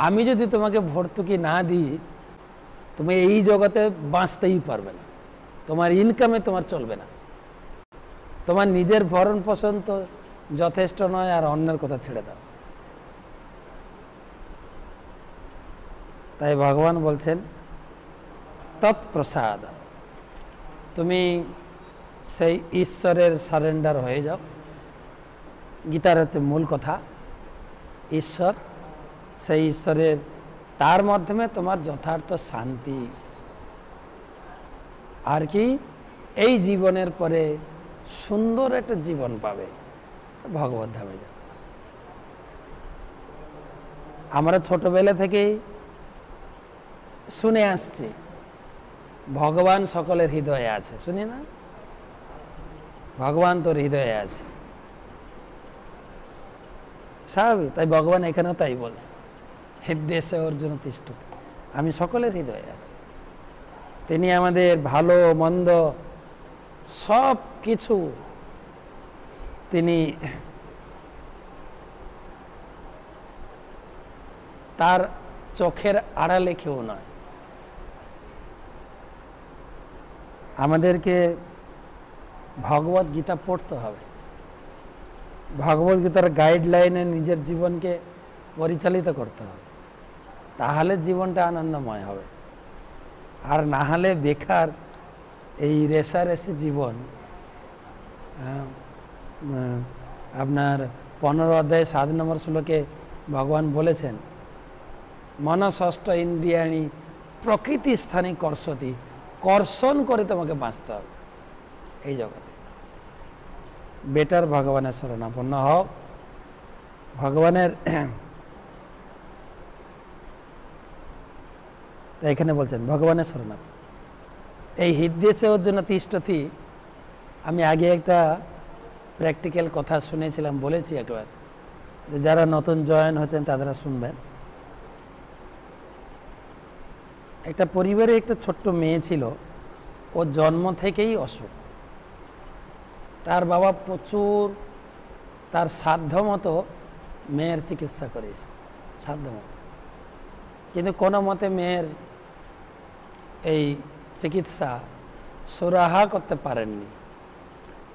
আমি যদি তোমাকে ভর্তুকি না দিই, তুমি এই জগতে বাঁচতেই পারবে না, তোমার ইনকামে তোমার চলবে না, তোমার নিজের ভরণ পোষণ তো যথেষ্ট নয়, আর অন্যের কথা ছেড়ে দাও। তাই ভগবান বলছেন তৎপ্রসাদ, তুমি সেই ঈশ্বরের সারেন্ডার হয়ে যাও। গীতার হচ্ছে মূল কথা, ঈশ্বর, সেই ঈশ্বরের, তার মাধ্যমে তোমার যথার্থ শান্তি। আর কি, এই জীবনের পরে সুন্দর একটা জীবন পাবে, ভগবত ধামে যাবে। আমরা ছোটবেলা থেকেই শুনে আসছি ভগবান সকলের হৃদয়ে আছে, শুনি না? ভগবান তোর হৃদয়ে আছে, স্বাভাবিক। তাই ভগবান এখানেও তাই বলছে, হৃদয়ে অর্জুন তিষ্ঠতি, আমি সকলের হৃদয়ে আছি। তিনি আমাদের ভালো মন্দ সব কিছু তিনি তার চোখের আড়ালে কেউ নয়। আমাদেরকে ভগবত গীতা পড়তে হবে, ভগবত গীতার গাইডলাইনে নিজের জীবনকে পরিচালিত করতে হবে, তাহলে জীবনটা আনন্দময় হবে। আর না হলে বেকার এই রেষারেষি জীবন। আপনার 15 অধ্যায় 7 নম্বর শ্লোকে ভগবান বলেছেন, মনষষ্ঠ ইন্দ্রিয়াণী প্রকৃতি স্থানে কর্ষতি, কর্ষণ করে তোমাকে বাঁচতে হবে এই জগতে। বেটার ভগবানের শরণাপন্ন হও, ভগবানের। এখানে বলছেন ভগবানের শরণাপন্ন, এই হৃদয়ে অর্জুন তিষ্ঠতি। আমি আগে একটা প্র্যাকটিক্যাল কথা শুনেছিলাম, বলেছি একবার, যে যারা নতুন জয়েন হচ্ছেন তারা শুনবেন। একটা পরিবারে একটা ছোট্ট মেয়ে ছিল, ও জন্ম থেকেই অসুখ। তার বাবা প্রচুর তার সাধ্যমতো মেয়ের চিকিৎসা করেছে, সাধ্যমতো, কিন্তু কোনো মতে মেয়ের এই চিকিৎসা সুরাহা করতে পারেননি।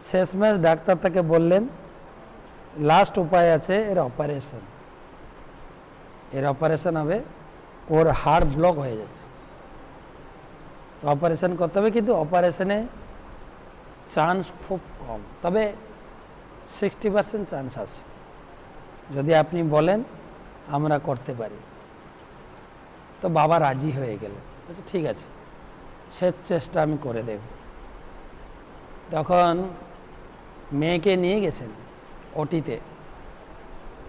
শেষমেশ ডাক্তার তাকে বললেন লাস্ট উপায় আছে, এর অপারেশন, এর অপারেশন হবে, ওর হাড় ব্লক হয়ে যাচ্ছে, তো অপারেশন করতে হবে। কিন্তু অপারেশনে চান্স খুব কম, তবে 60% চান্স আছে, যদি আপনি বলেন আমরা করতে পারি। তো বাবা রাজি হয়ে গেলেন, বলছে ঠিক আছে, শেষ চেষ্টা আমি করে দেব। তখন মেয়েকে নিয়ে গেছেন ওটিতে,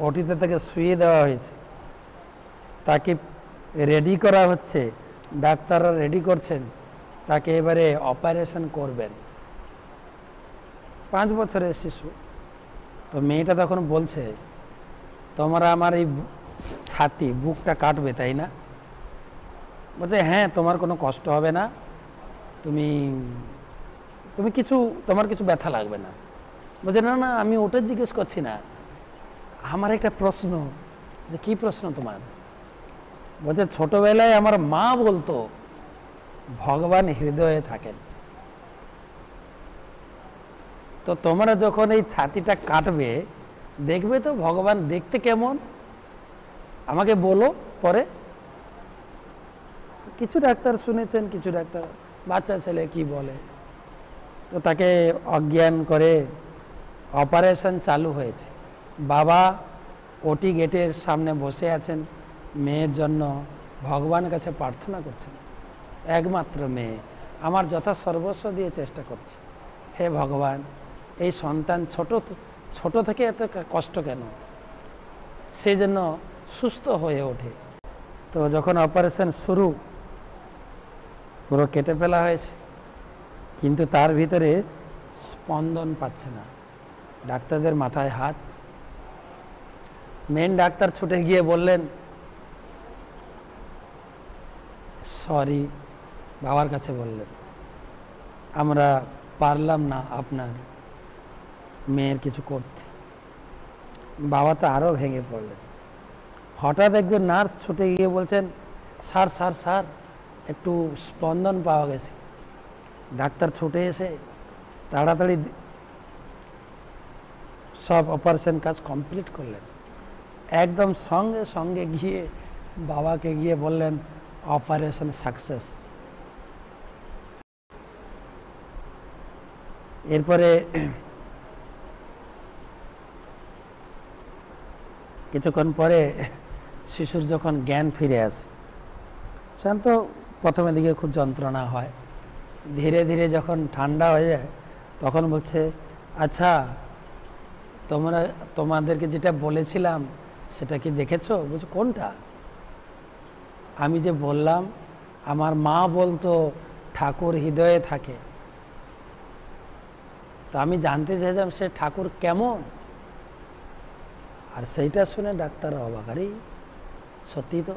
ওটিতে তাকে শুয়ে দেওয়া হয়েছে, তাকে রেডি করা হচ্ছে, ডাক্তাররা রেডি করছেন, তাকে এবারে অপারেশন করবেন। 5 বছরের শিশু। তো মেয়েটা তখন বলছে, তোমরা আমার এই ছাতি বুকটা কাটবে তাই না? বলছে হ্যাঁ, তোমার কোনো কষ্ট হবে না, তুমি তোমার কিছু ব্যথা লাগবে না। বলছে না না, আমি ওটা জিজ্ঞেস করছি না, আমার একটা প্রশ্ন। যে কি প্রশ্ন তোমার? বলছে ছোটবেলায় আমার মা বলতো ভগবান হৃদয়ে থাকেন, তো তোমরা যখন এই ছাতিটা কাটবে দেখবে তো ভগবান দেখতে কেমন, আমাকে বলো পরে। তো কিছু ডাক্তার শুনেছেন, কিছু ডাক্তার বাচ্চা ছেলে কি বলে, তো তাকে অজ্ঞান করে অপারেশন চালু হয়েছে। বাবা ওটি গেটের সামনে বসে আছেন, মেয়ের জন্য ভগবানের কাছে প্রার্থনা করছেন, একমাত্র মেয়ে, আমার যথা সর্বস্ব দিয়ে চেষ্টা করছি, হে ভগবান এই সন্তান ছোট থেকে এত কষ্ট কেন, সে যেন সুস্থ হয়ে ওঠে। তো যখন অপারেশন শুরু, পুরো কেটে ফেলা হয়েছে, কিন্তু তার ভিতরে স্পন্দন পাচ্ছে না। ডাক্তারদের মাথায় হাত। মেন ডাক্তার ছুটে গিয়ে বললেন সরি, বাবার কাছে বললেন আমরা পারলাম না আপনার মেয়ের কিছু করতে। বাবা তো আরও ভেঙে পড়লেন, হঠাৎ একজন নার্স ছুটে গিয়ে বলছেন, স্যার স্যার স্যার একটু স্পন্দন পাওয়া গেছে। ডাক্তার ছুটে এসে তাড়াতাড়ি সব অপারেশন কাজ কমপ্লিট করলেন। একদম সঙ্গে সঙ্গে গিয়ে বাবাকে গিয়ে বললেন, অপারেশন সাকসেস। এরপরে কিছুক্ষণ পরে শিশুর যখন জ্ঞান ফিরে আসে, সেখান তো প্রথমের দিকে খুব যন্ত্রণা হয়, ধীরে ধীরে যখন ঠান্ডা হয়ে যায় তখন বলছে, আচ্ছা তোমাদেরকে যেটা বলেছিলাম সেটা কি দেখেছো? বলছে, কোনটা? আমি যে বললাম আমার মা বলতো ঠাকুর হৃদয়ে থাকে, তো আমি জানতে চাইছিলাম সে ঠাকুর কেমন। আর সেইটা শুনে ডাক্তার অবাক, আরে সত্যি তো,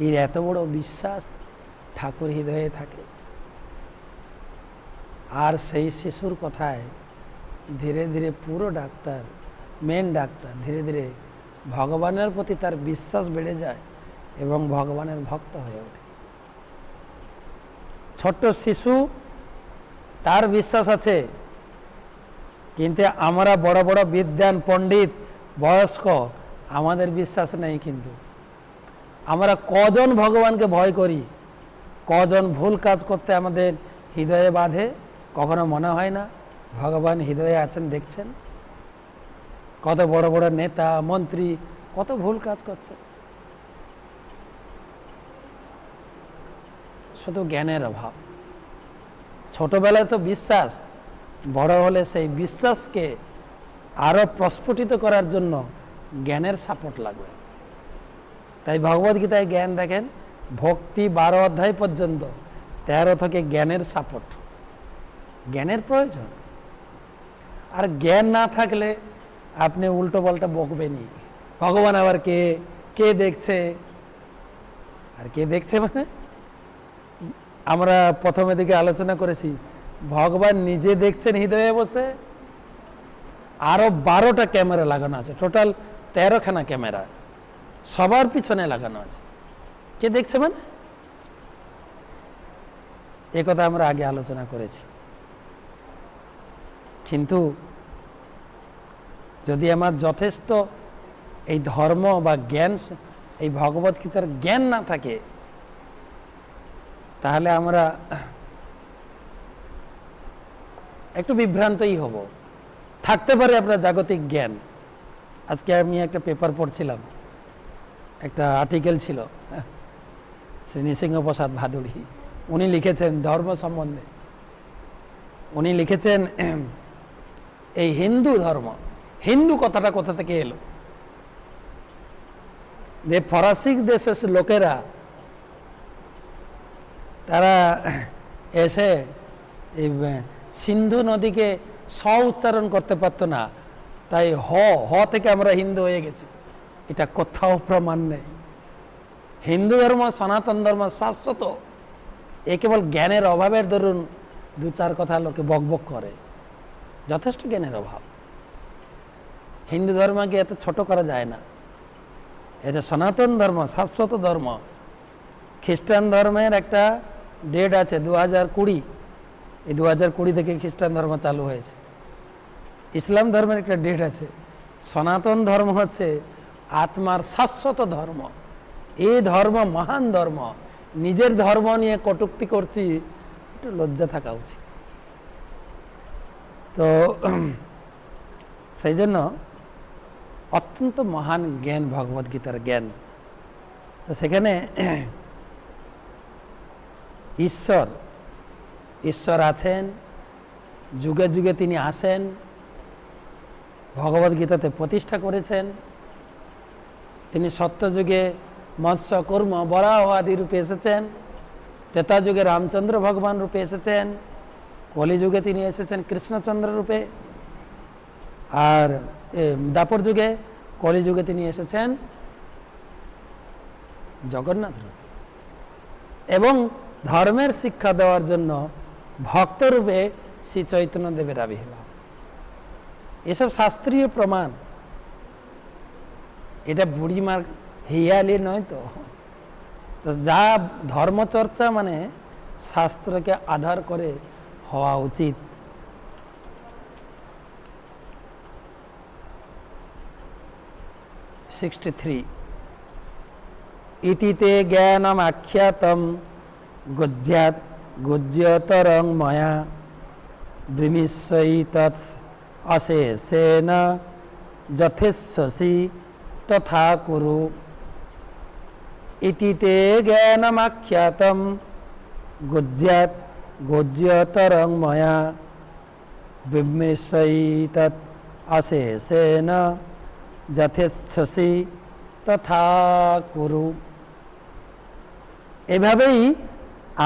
এর এত বড় বিশ্বাস ঠাকুর হৃদয়ে থাকে। আর সেই শিশুর কথায় ধীরে ধীরে পুরো ডাক্তার, মেন ডাক্তার, ধীরে ধীরে ভগবানের প্রতি তার বিশ্বাস বেড়ে যায় এবং ভগবানের ভক্ত হয়ে ওঠে। ছোট্ট শিশু তার বিশ্বাস আছে, কিন্তু আমরা বড় বড় বিদ্বান পণ্ডিত বয়স্ক আমাদের বিশ্বাস নেই। কিন্তু আমরা কজন ভগবানকে ভয় করি, কজন ভুল কাজ করতে আমাদের হৃদয়ে বাঁধে, কখনো মনে হয় না ভগবান হৃদয়ে আছেন, দেখছেন? কত বড় বড় নেতা মন্ত্রী কত ভুল কাজ করছে, শুধু জ্ঞানের অভাব। ছোটবেলায় তো বিশ্বাস, বড় হলে সেই বিশ্বাসকে আরো প্রস্ফুটিত করার জন্য জ্ঞানের সাপোর্ট লাগবে। তাই ভগবদ্গীতায় জ্ঞান দেখেন, ভক্তি 12 অধ্যায় পর্যন্ত 13 থেকে জ্ঞানের সাপোর্ট, জ্ঞানের প্রয়োজন। আর জ্ঞান না থাকলে আপনি উল্টো পাল্টা বকবেনই। ভগবান আবার কে কে দেখছে, আর কে দেখছে মানে আমরা প্রথমে দিকে আলোচনা করেছি, ভগবান নিজে দেখছেন হৃদয়ে বসে, আরো 12টা ক্যামেরা লাগানো আছে, টোটাল 13খানা ক্যামেরা সবার পিছনে লাগানো আছে। কে দেখছে মানে এ কথা আমরা আগে আলোচনা করেছি। কিন্তু যদি আমার যথেষ্ট এই ধর্ম বা জ্ঞান, এই ভগবদ্গীতার জ্ঞান না থাকে, তাহলে আমরা একটু বিভ্রান্তই হব। থাকতে পারে আপনার জাগতিক জ্ঞান। আজকে আমি একটা পেপার পড়ছিলাম, একটা আর্টিকেল ছিল, শ্রী নৃসিংহ প্রসাদ ভাদুড়ী, উনি লিখেছেন ধর্ম সম্বন্ধে। উনি লিখেছেন এই হিন্দু ধর্ম, হিন্দু কথাটা কোথা থেকে এলো, যে ফরাসি দেশের লোকেরা তারা এসে এই সিন্ধু নদীকে স উচ্চারণ করতে পারতো না, তাই হ হ থেকে আমরা হিন্দু হয়ে গেছি। এটা কোথাও প্রমাণ নেই। হিন্দু ধর্ম, সনাতন ধর্ম শাশ্বত। এ কেবল জ্ঞানের অভাবের দরুন 2-4 কথা লোকে বকবক করে, যথেষ্ট জ্ঞানের অভাব। হিন্দু ধর্মকে এত ছোট করা যায় না। এটা সনাতন ধর্ম, শাশ্বত ধর্ম। খ্রিস্টান ধর্মের একটা ডেট আছে 2020, এই 2020 থেকে খ্রিস্টান ধর্ম চালু হয়েছে। ইসলাম ধর্মের একটা ডেট আছে। সনাতন ধর্ম হচ্ছে আত্মার শাশ্বত ধর্ম। এই ধর্ম মহান ধর্ম। নিজের ধর্ম নিয়ে কটূক্তি করছি, একটু লজ্জা থাকা উচিত। তো সেই জন্য অত্যন্ত মহান জ্ঞান ভগবদ্গীতার জ্ঞান। তো সেখানে ঈশ্বর আছেন, যুগে যুগে তিনি আসেন, ভগবদ্গীতাতে প্রতিষ্ঠা করেছেন। তিনি সত্যযুগে মৎস্য কূর্ম বরাহ আদি রূপে এসেছেন, ত্রেতা যুগে রামচন্দ্র ভগবান রূপে এসেছেন, কলিযুগে তিনি এসেছেন কৃষ্ণচন্দ্র রূপে, আর দাপর যুগে কলিযুগে তিনি এসেছেন জগন্নাথ রূপে, এবং ধর্মের শিক্ষা দেওয়ার জন্য ভক্ত রূপে শ্রী চৈতন্য দেবের আবির্ভাব। এসব শাস্ত্রীয় প্রমাণ। এটা বুড়িমার হিয়ালি নয় তো। তো যা ধর্মচর্চা মানে শাস্ত্রকে আধার করে হওয়া উচিত। ইতিতে জ্ঞানম আখ্যাতম গুজ্যাৎ গুজ্যতরং ময়া ব্রহ্মিশ্বৈতৎ অশেষেন যথেচ্ছসি তথা কুরু। ইতিতে জ্ঞানম আখ্যাতম গুজ্যাৎ গুজ্যতরং ময়া ব্রহ্মিশ্বৈতৎ অশেষেন যথেচ্ছসি তথা কুরু। এভাবেই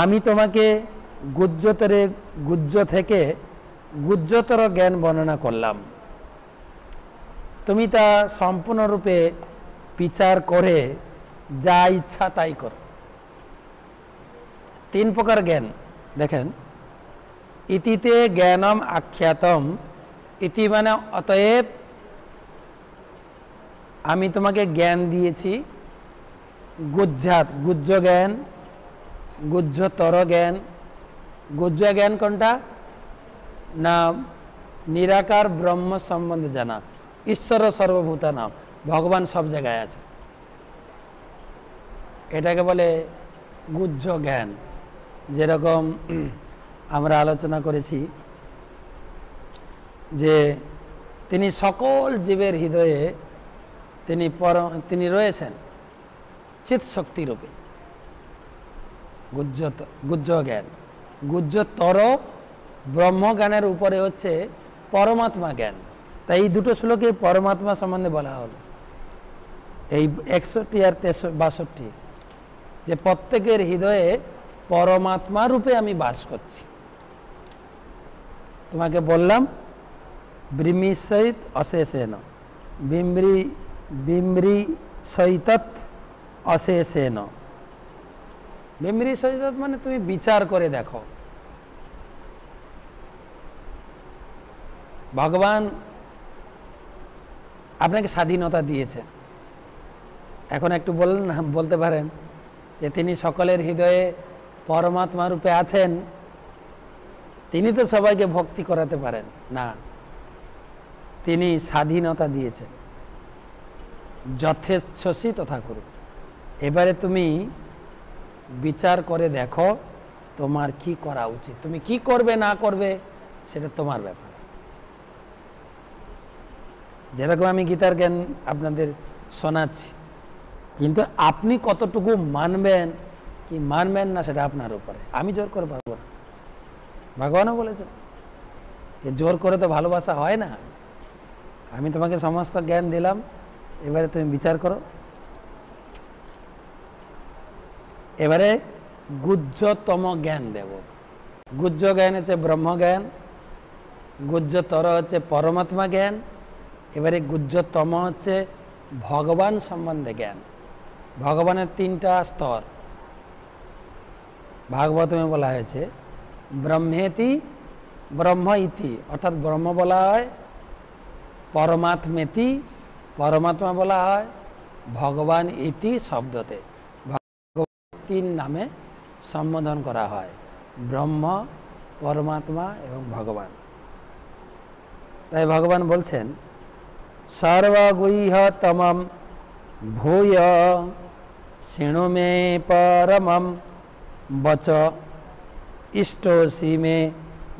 আমি তোমাকে গুজ্জ থেকে গুজ্জতর জ্ঞান বর্ণনা করলাম। তুমি তা সম্পূর্ণরূপে বিচার করে যা ইচ্ছা তাই করো। 3 প্রকার জ্ঞান দেখেন। ইতিতে জ্ঞানম আখ্যাতম, ইতি মানে অতএব আমি তোমাকে জ্ঞান দিয়েছি। গুজ্জাত গুজ্জ জ্ঞান, গুজ্জতর জ্ঞান। গুজ্জ জ্ঞান কোনটা না? নিরাকার ব্রহ্ম সম্বন্ধে জানা। ঈশ্বর সর্বভূতানাম, ভগবান সব জায়গায় আছে, এটাকে বলে গুজ্জ জ্ঞান। যেরকম আমরা আলোচনা করেছি যে তিনি সকল জীবের হৃদয়ে তিনি রয়েছেন চিৎ শক্তি রূপে। গুজ্জ জ্ঞান। গুজ্জতর ব্রহ্মজ্ঞানের উপরে হচ্ছে পরমাত্মা জ্ঞান। তাই এই দুটো শ্লোকে পরমাত্মা সম্বন্ধে বলা হলো, এই 61 আর 62, যে প্রত্যেকের হৃদয়ে পরমাত্মা রূপে আমি বাস করছি। তোমাকে বললাম ব্রহ্মি সহিত অশেষেন, বিম্রি সহিতৎ অশেষেন। বিম্রি সহিতৎ মানে তুমি বিচার করে দেখো। ভগবান আপনাকে স্বাধীনতা দিয়েছে। এখন একটু বলতে পারেন যে তিনি সকলের হৃদয়ে পরমাত্মা রূপে আছেন, তিনি তো সবাইকে ভক্তি করাতে পারেন না। তিনি স্বাধীনতা দিয়েছেন, যথেচ্ছসি তথা কুরু। এবারে তুমি বিচার করে দেখো তোমার কি করা উচিত। তুমি কি করবে না করবে সেটা তোমার ব্যাপার। যেরকম আমি গীতার জ্ঞান আপনাদের শোনাচ্ছি, কিন্তু আপনি কতটুকু মানবেন কি মানবেন না সেটা আপনার উপরে। আমি জোর করে পারবো না। ভগবানও বলেছেন যে জোর করে তো ভালোবাসা হয় না। আমি তোমাকে সমস্ত জ্ঞান দিলাম, এবারে তুমি বিচার করো। এবারে গুজ্জতম জ্ঞান দেব। গুজ্জ জ্ঞান হচ্ছে ব্রহ্মজ্ঞান, গুজ্জতর হচ্ছে পরমাত্মা জ্ঞান, এবারে গুজ্জতম হচ্ছে ভগবান সম্বন্ধে জ্ঞান। ভগবানের 3টা স্তর ভাগবতমে বলা হয়েছে। ব্রহ্মেতি ব্রহ্ম ইতি, অর্থাৎ ব্রহ্ম বলা হয়, পরমাত্মেতি পরমাত্মা বলা হয়, ভগবান ইতি শব্দতে ভগবান 3 নামে সম্বোধন করা হয়, ব্রহ্ম, পরমাত্মা এবং ভগবান। তাই ভগবান বলছেন সর্বগুহ্যতমম ভূয় শৃণু মে পরমম বচ ইষ্টসি মে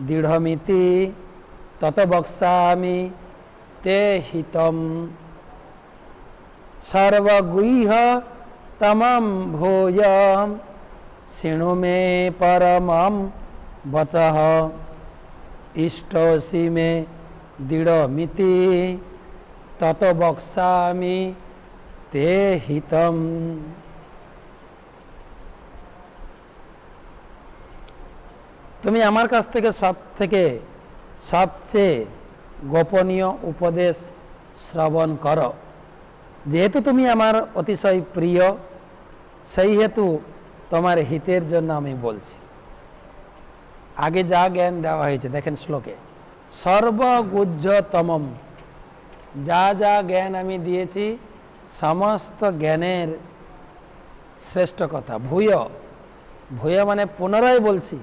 দৃঢ়মিতি তত বক্সামি তে হিতম। সর্বগুহ্যতমম ভূয় শৃণু মে পরমম বচঃ ইষ্টসি মে দৃঢ়মিতি তত বক্সামি তে হিতম। তুমি আমার কাছ থেকে সবচেয়ে গোপনীয় উপদেশ শ্রবণ করো। যেহেতু তুমি আমার অতিশয় প্রিয়, সেই হেতু তোমার হিতের জন্য আমি বলছি। আগে যা জ্ঞান দেওয়া হয়েছে দেখেন শ্লোকে, সর্বগুহ্যতমম, যা যা জ্ঞান আমি দিয়েছি সমস্ত জ্ঞানের শ্রেষ্ঠ কথা। ভূয়, ভূয় মানে পুনরায় বলছি,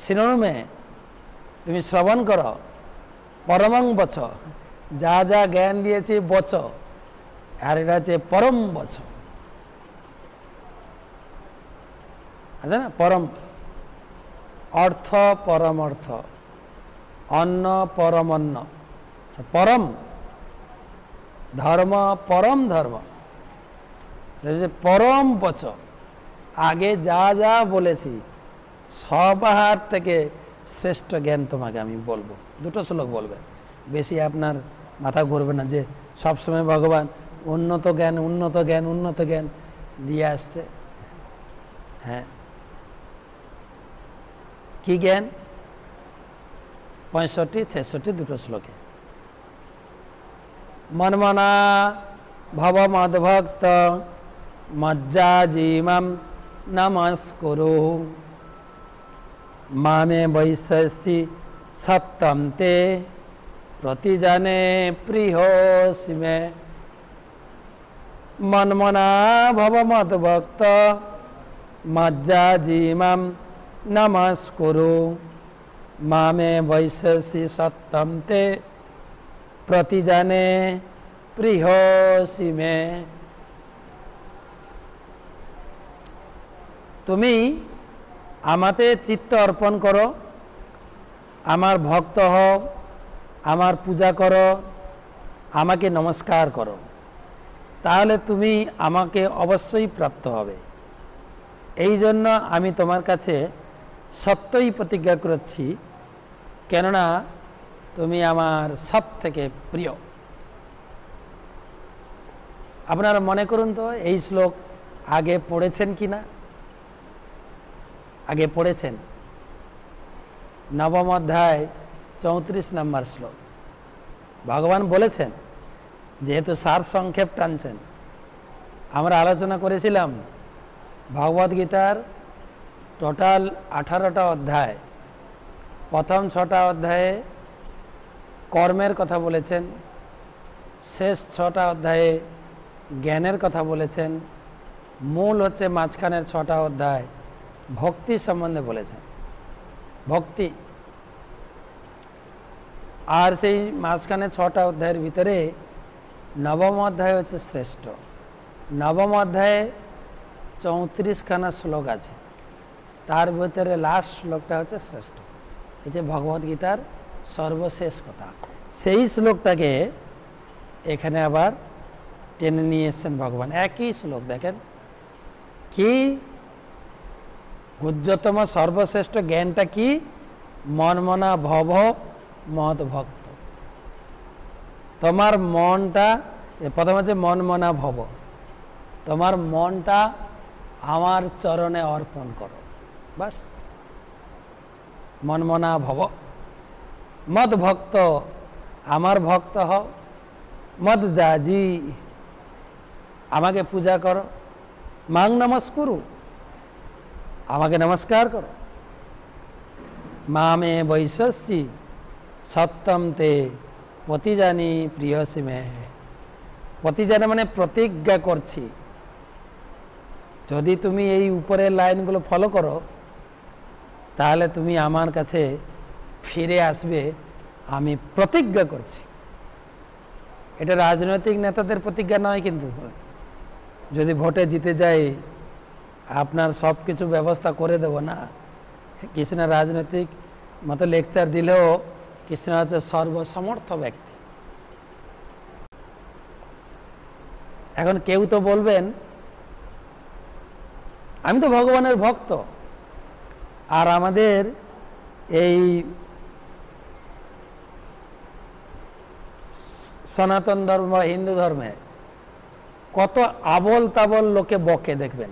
শিরোনামে তুমি শ্রবণ করো, পরমং বচ, যা যা জ্ঞান দিয়েছি বচ, আর এটা হচ্ছে পরম বচ, আছে না? পরম অর্থ, পরম অর্থ, অন্ন পরম অন্ন, পরম ধর্ম, পরম ধর্ম, পরম বচ। আগে যা যা বলেছি সবার থেকে শ্রেষ্ঠ জ্ঞান তোমাকে আমি বলবো। দুটো শ্লোক বলবেন, বেশি আপনার মাথা ঘুরবে না যে সবসময় ভগবান উন্নত জ্ঞান উন্নত জ্ঞান উন্নত জ্ঞান দিয়ে আসছে। হ্যাঁ, কি জ্ঞান? 65-66 দুটো শ্লোকে। মন্মনা ভব মদ্ভক্ত মজ্জাজিমাম নমস্কুরু মামে বৈশ্যসি সত্যম তে প্রতিজানে প্রিয়োসি মে। মন্মনা ভব মদ্ভক্ত মজ্জাজিমাম নমস্কুরু মামে বৈশ্যসি সত্যম তে প্রতিজানে প্রিয়োসি মে। তুমি আমাতে চিত্ত অর্পণ করো, আমার ভক্ত হও, আমার পূজা করো, আমাকে নমস্কার করো, তাহলে তুমি আমাকে অবশ্যই প্রাপ্ত হবে। এই জন্য আমি তোমার কাছে সত্যই প্রতিজ্ঞা করছি, কেননা তুমি আমার সব থেকে প্রিয়। আপনারা মনে করুন তো, এই শ্লোক আগে পড়েছেন কি না? আগে পড়েছেন। নবম অধ্যায় 34 নম্বর শ্লোক। ভগবান বলেছেন, যেহেতু সার সংক্ষেপ টানছেন, আমরা আলোচনা করেছিলাম ভগবদ্গীতার টোটাল 18টা অধ্যায়। প্রথম 6টা অধ্যায়ে কর্মের কথা বলেছেন, শেষ 6টা অধ্যায়ে জ্ঞানের কথা বলেছেন, মূল হচ্ছে মাঝখানের 6টা অধ্যায় ভক্তি সম্বন্ধে বলেছেন। ভক্তি, আর সেই মাঝখানে 6টা অধ্যায়ের ভিতরে নবম অধ্যায় হচ্ছে শ্রেষ্ঠ। নবম অধ্যায়ে 34খানা শ্লোক আছে, তার ভিতরে লাস্ট শ্লোকটা হচ্ছে শ্রেষ্ঠ। এই যে ভগবদ্গীতার সর্বশেষ কথা, সেই শ্লোকটাকে এখানে আবার টেনে নিয়ে এসছেন ভগবান। একই শ্লোক দেখেন কি গুহ্যতম সর্বশ্রেষ্ঠ জ্ঞানটা কি? মনমনা ভব মদ ভক্ত। তোমার মনটা, প্রথম হচ্ছে মনমনা ভব, তোমার মনটা আমার চরণে অর্পণ করো, বাস। মনমনা ভব মদ ভক্ত, আমার ভক্ত হও। মদ যাজি, আমাকে পূজা করো। মাং নমস্কুরু, আমাকে নমস্কার করো। মামে বৈশ্যসি সত্যম তে প্রতিজানি প্রিয়সি মে। প্রতিজানে মানে প্রতিজ্ঞা করছি, যদি তুমি এই উপরের লাইনগুলো ফলো করো তাহলে তুমি আমার কাছে ফিরে আসবে, আমি প্রতিজ্ঞা করছি। এটা রাজনৈতিক নেতাদের প্রতিজ্ঞা নয় কিন্তু, যদি ভোটে জিতে যাই আপনার সব কিছু ব্যবস্থা করে দেব না। কৃষ্ণ রাজনৈতিক মতো লেকচার দিলেও কৃষ্ণ হচ্ছে সর্বসমর্থ ব্যক্তি। এখন কেউ তো বলবেন আমি তো ভগবানের ভক্ত, আর আমাদের এই সনাতন ধর্ম হিন্দু ধর্মে কত আবল তাবল লোকে বকে দেখবেন,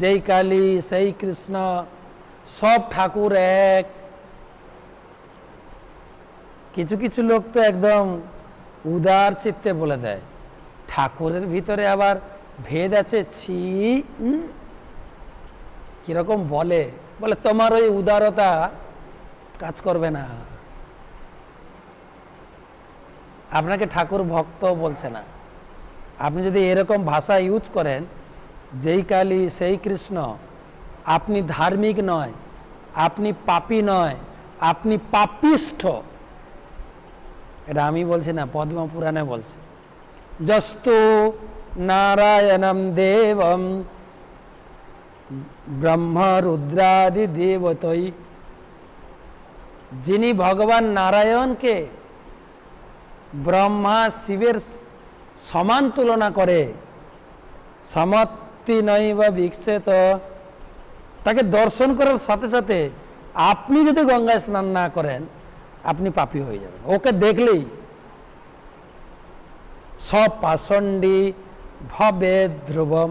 যেই কালী সেই কৃষ্ণ, সব ঠাকুর এক। কিছু কিছু লোক তো একদম উদার চিত্তে বলে দেয় ঠাকুরের ভিতরে আবার ভেদ আছে। ছি, কিরকম বলে তোমার ওই উদারতা কাজ করবে না। আপনাকে ঠাকুর ভক্ত বলছে না, আপনি যদি এরকম ভাষা ইউজ করেন, যেই কালী সেই কৃষ্ণ, আপনি ধার্মিক নয়, আপনি পাপী নয়, আপনি পাপিষ্ঠ, এটা আমি বলছি না, পদ্ম পুরাণে বলছে। যস্তু নারায়ণম দেবম ব্রহ্মা রুদ্রাদি দেবতৈ, যিনি ভগবান নারায়ণকে ব্রহ্মা শিবের সমান তুলনা করে, সমত্তি নৈব বিক্ষেত, তাকে দর্শন করার সাথে সাথে আপনি যদি গঙ্গায় স্নান না করেন আপনি পাপী হয়ে যাবেন। ওকে দেখলেই সপাষণ্ডী ভবে ধ্রুবম,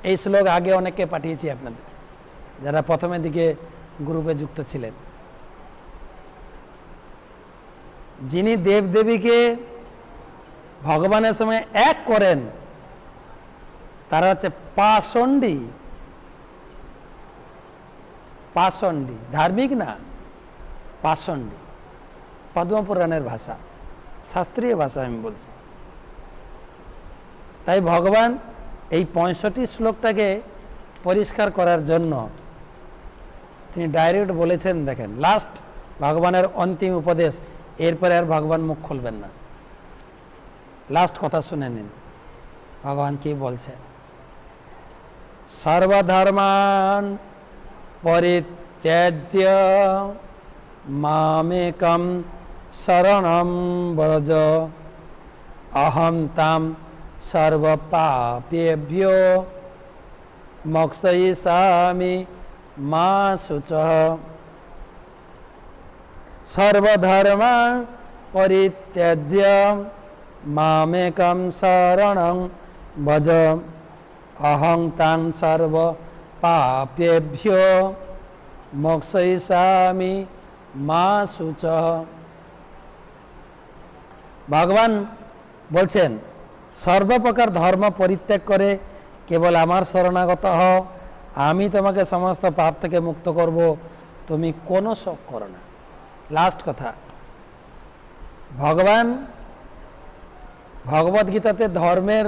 এই শ্লোক আগে অনেককে পাঠিয়েছি আপনাদের, যারা প্রথমের দিকে গ্রুপে যুক্ত ছিলেন। যিনি দেবদেবীকে ভগবানের সঙ্গে এক করেন তারা হচ্ছে পাষণ্ডী। পাষণ্ডী ধার্মিক না, পাষণ্ডী পদ্মপুরাণের ভাষা, শাস্ত্রীয় ভাষা আমি বলছি। তাই ভগবান এই 65 শ্লোকটাকে পরিষ্কার করার জন্য তিনি ডাইরেক্ট বলেছেন, দেখেন লাস্ট ভগবানের অন্তিম উপদেশ, এরপরে আর ভগবান মুখ খুলবেন না। লাস্ট কথা শুনে নিন ভগবান কি বলছেন। সর্বধর্মান পরিত্যাজ্য মামেকম শরণম ব্রজ অহম তাম সর্বপাপেভ্যো মোক্ষয়িষ্যামি মা শুচঃ। সর্বধর্মান পরিত্যাজ্য মামেকম শরণং ভজ অহং তাং সর্বপাপেভ্যো মোক্ষয়িষ্যামি মা শুচঃ। ভগবান বলছেন সর্বপ্রকার ধর্ম পরিত্যাগ করে কেবল আমার শরণাগত হও, আমি তোমাকে সমস্ত পাপ থেকে মুক্ত করব, তুমি কোনো শোক করো না। লাস্ট কথা, ভগবান ভগবদ গীতাতে ধর্মের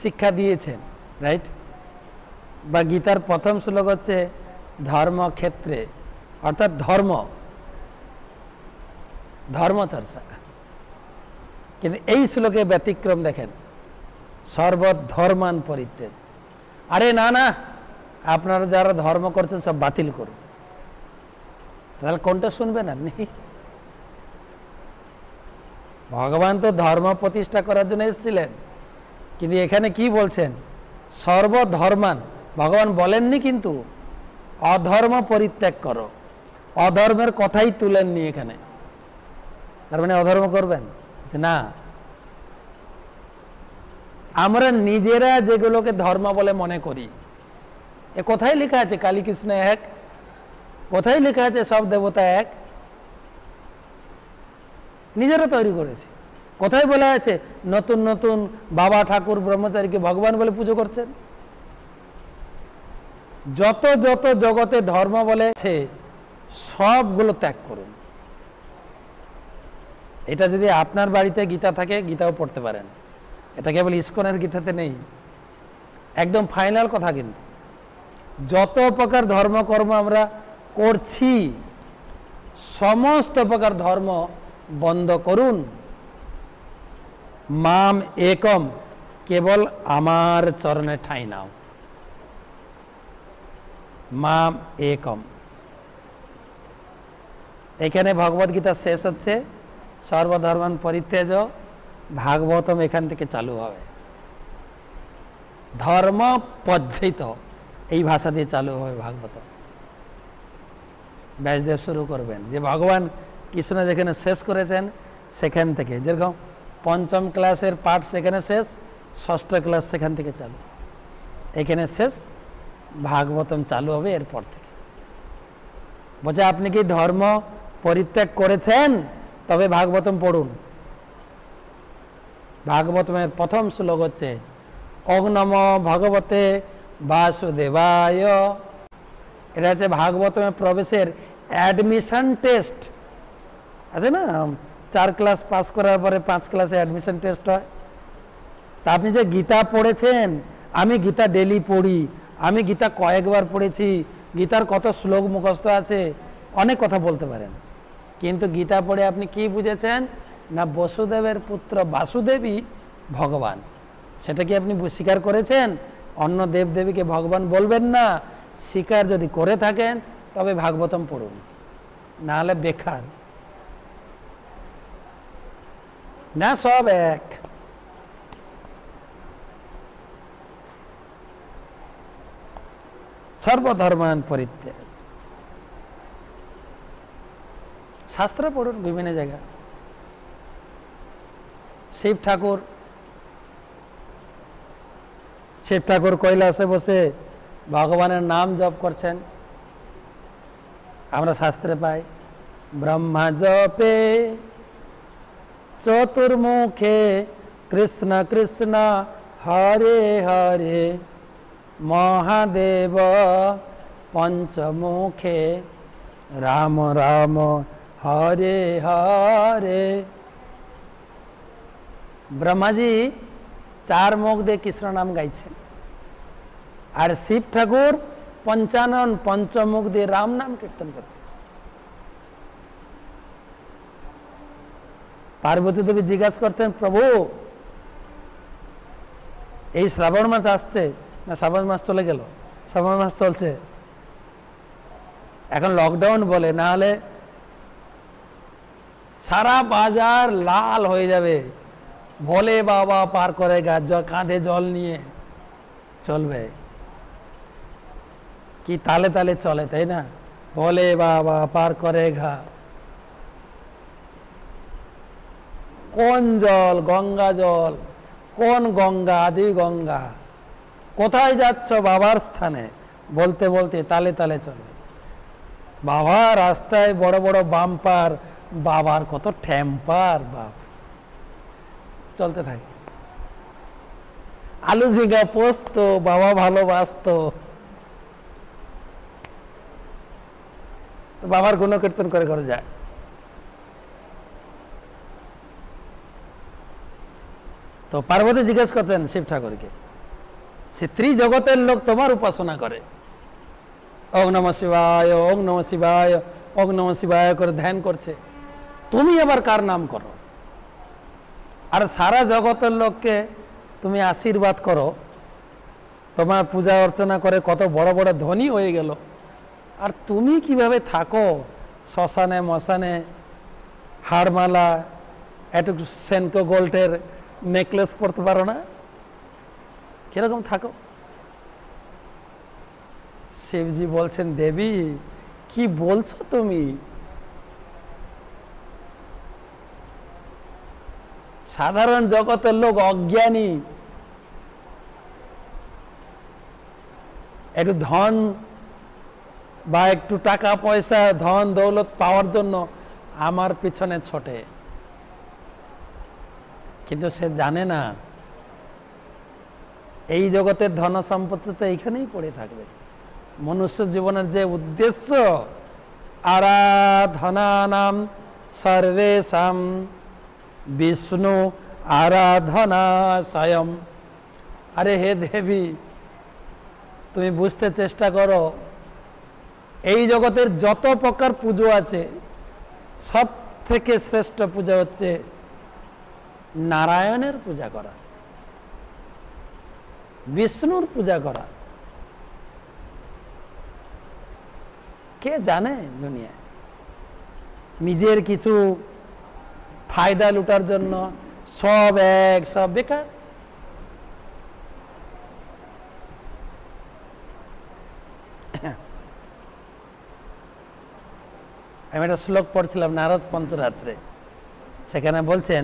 শিক্ষা দিয়েছেন, রাইট? বা গীতার প্রথম শ্লোক হচ্ছে ধর্মক্ষেত্রে, অর্থাৎ ধর্মচর্চা। কিন্তু এই শ্লোকে ব্যতিক্রম দেখেন, সর্বধর্মান পরিত্যাজ। আরে না না, আপনারা যারা ধর্ম করছেন সব বাতিল করুন। তাহলে কোনটা শুনবেন আপনি? ভগবান তো ধর্ম প্রতিষ্ঠা করার জন্য এসেছিলেন, কিন্তু এখানে কি বলছেন? সর্বধর্মান। ভগবান বলেননি কিন্তু অধর্ম পরিত্যাগ করো, অধর্মের কথাই তুলেননি এখানে। তার মানে অধর্ম করবেন না। আমরা নিজেরা যেগুলোকে ধর্ম বলে মনে করি, এ কোথায় লেখা আছে কালী কৃষ্ণ এক? কোথায় লেখা আছে সব দেবতা এক? নিজেরা তৈরি করেছে। কোথায় বলা আছে নতুন নতুন বাবা ঠাকুর ব্রহ্মচারীকে ভগবান বলে পুজো করছেন? যত যত জগতে ধর্ম বলেছে সবগুলো ত্যাগ করুন। এটা যদি আপনার বাড়িতে গীতা থাকে, গীতাও পড়তে পারেন। এটা কেবল ইস্কনের গীতাতে নেই, একদম ফাইনাল কথা। কিন্তু যত প্রকার ধর্মকর্ম আমরা করছি সমস্ত প্রকার ধর্ম বন্ধ করুন। মাম একম, কেবল আমার চরণে ঠাঁই নাও। মাম একম। এখানে ভগবদ গীতা শেষ হচ্ছে, সর্বধর্মান পরিত্যাজ। ভাগবতম এখান থেকে চালু হবে, ধর্ম পদ্ধত এই ভাষা দিয়ে চালু হবে ভাগবত। ব্যাসদেব শুরু করবেন যে ভগবান কৃষ্ণ যেখানে শেষ করেছেন সেখান থেকে, যেরকম পঞ্চম ক্লাসের পাঠ সেখানে শেষ, ষষ্ঠ ক্লাস সেখান থেকে চালু, এখানে শেষ, ভাগবতম চালু হবে এরপর থেকে। বলছে আপনি কি ধর্ম পরিত্যাগ করেছেন? তবে ভাগবতম পড়ুন। ভাগবতমের প্রথম শ্লোক হচ্ছে ওং নমো ভগবতে বাসুদেবায়। এটা হচ্ছে ভাগবতমের প্রবেশের অ্যাডমিশন টেস্ট আছে না, 4 ক্লাস পাস করার পরে 5 ক্লাসে অ্যাডমিশন টেস্ট হয়। তা আপনি যে গীতা পড়েছেন, আমি গীতা ডেলি পড়ি, আমি গীতা কয়েকবার পড়েছি, গীতার কত শ্লোক মুখস্থ আছে, অনেক কথা বলতে পারেন, কিন্তু গীতা পড়ে আপনি কি বুঝেছেন না বসুদেবের পুত্র বাসুদেবই ভগবান। সেটা কি আপনি স্বীকার করেছেন? অন্য দেবদেবীকে ভগবান বলবেন না। স্বীকার যদি করে থাকেন তবে ভাগবতম পড়ুন, না হলে বেকার। না সব এক। সর্বধর্মান পরিত্যাগ। শাস্ত্র পড়ুন বিভিন্ন জায়গায়। শিব ঠাকুর কৈলাসে বসে ভগবানের নাম জপ করছেন, আমরা শাস্ত্রে পাই। ব্রহ্মা জপে চতুর্মুখে কৃষ্ণ কৃষ্ণ হরে হরে, মহাদেব পঞ্চমুখে রাম রাম হরে হরে। ব্রহ্মাজি 4 মুখ দিয়ে কৃষ্ণ নাম গাইছেন, আর শিব ঠাকুর 55 পঞ্চমুখ দিয়ে রাম নাম কীর্তন করছে। পার্বতী দেবী জিজ্ঞাসা করছেন, প্রভু এই শ্রাবণ মাস আসছে না? শ্রাবণ মাস চলে গেল? শ্রাবণ মাস চলছে, এখন লকডাউন বলে, না হলে সারা বাজার লাল হয়ে যাবে। ভোলে বাবা পার করে কাঁধে জল নিয়ে চলবে, কি তালে তালে চলে, তাই না? ভোলে বাবা পার করে ঘা। কোন জল? গঙ্গা জল। কোন গঙ্গা? আদি গঙ্গা। কোথায় যাচ্ছ? বাবার স্থানে। বলতে বলতে তালে তালে চলবে। বাবা রাস্তায় বড় বড় বাম্পার, বাবার কত টেম্পার, বাপ চলতে থাকে। আলু ঝিঙ্গা পোস্ত বাবা ভালোবাসত, বাবার গুণকীর্তন করে করে যায়। তো পার্বতী জিজ্ঞেস করছেন শিব ঠাকুরকে, সে ত্রিজগতের লোক তোমার উপাসনা করে, ওং নম শিবায়, ওং নম শিবায়, ওং নম শিবায় করে ধ্যান করছে, তুমি আবার কার নাম করো? আর সারা জগতের লোককে তুমি আশীর্বাদ করো, তোমার পূজা অর্চনা করে কত বড় বড় ধনী হয়ে গেল, আর তুমি কিভাবে থাকো শ্মশানে মশানে, হাড়মালা, একটু সেনকো গোল্ডের নেকলেস পরতে পারো না? কিরকম থাকো? শিবজি বলছেন, দেবী কি বলছো তুমি? সাধারণ জগতের লোক অজ্ঞানী, একটু ধন বা একটু টাকা পয়সা ধন দৌলত পাওয়ার জন্য আমার পিছনে ছোটে, কিন্তু সে জানে না এই জগতের ধন সম্পত্তি তো এইখানেই পড়ে থাকবে। মনুষ্য জীবনের যে উদ্দেশ্য, আরাধনানাম সর্বেষাম বিষ্ণু আরাধনা স্বয়ং। আরে হে দেবী, তুমি বুঝতে চেষ্টা করো, এই জগতের যত প্রকার পুজো আছে সব থেকে শ্রেষ্ঠ পূজা হচ্ছে নারায়ণের পূজা করা, বিষ্ণুর পূজা করা। কে জানে দুনিয়ায় নিজের কিছু ফায়দা লুটার জন্য সব এক, সব বেকার। আমি একটা শ্লোক পড়ছিলাম নারদ পঞ্চরাত্রে, সেখানে বলছেন,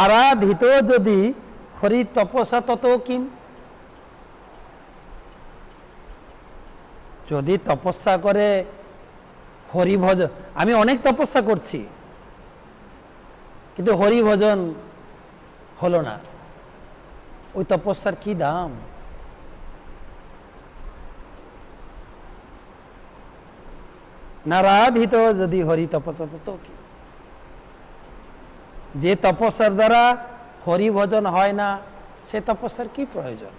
আরাধিত যদি হরি তপসা তত কিম। যদি তপস্যা করে হরি ভজন, আমি অনেক তপস্যা করছি কিন্তু হরি ভজন হলো না, ওই তপস্যার কি দাম? নারাধিত যদি হরি তপস্যা তো কি, যে তপস্যার দ্বারা হরি ভজন হয় না, সে তপস্যার কি প্রয়োজন?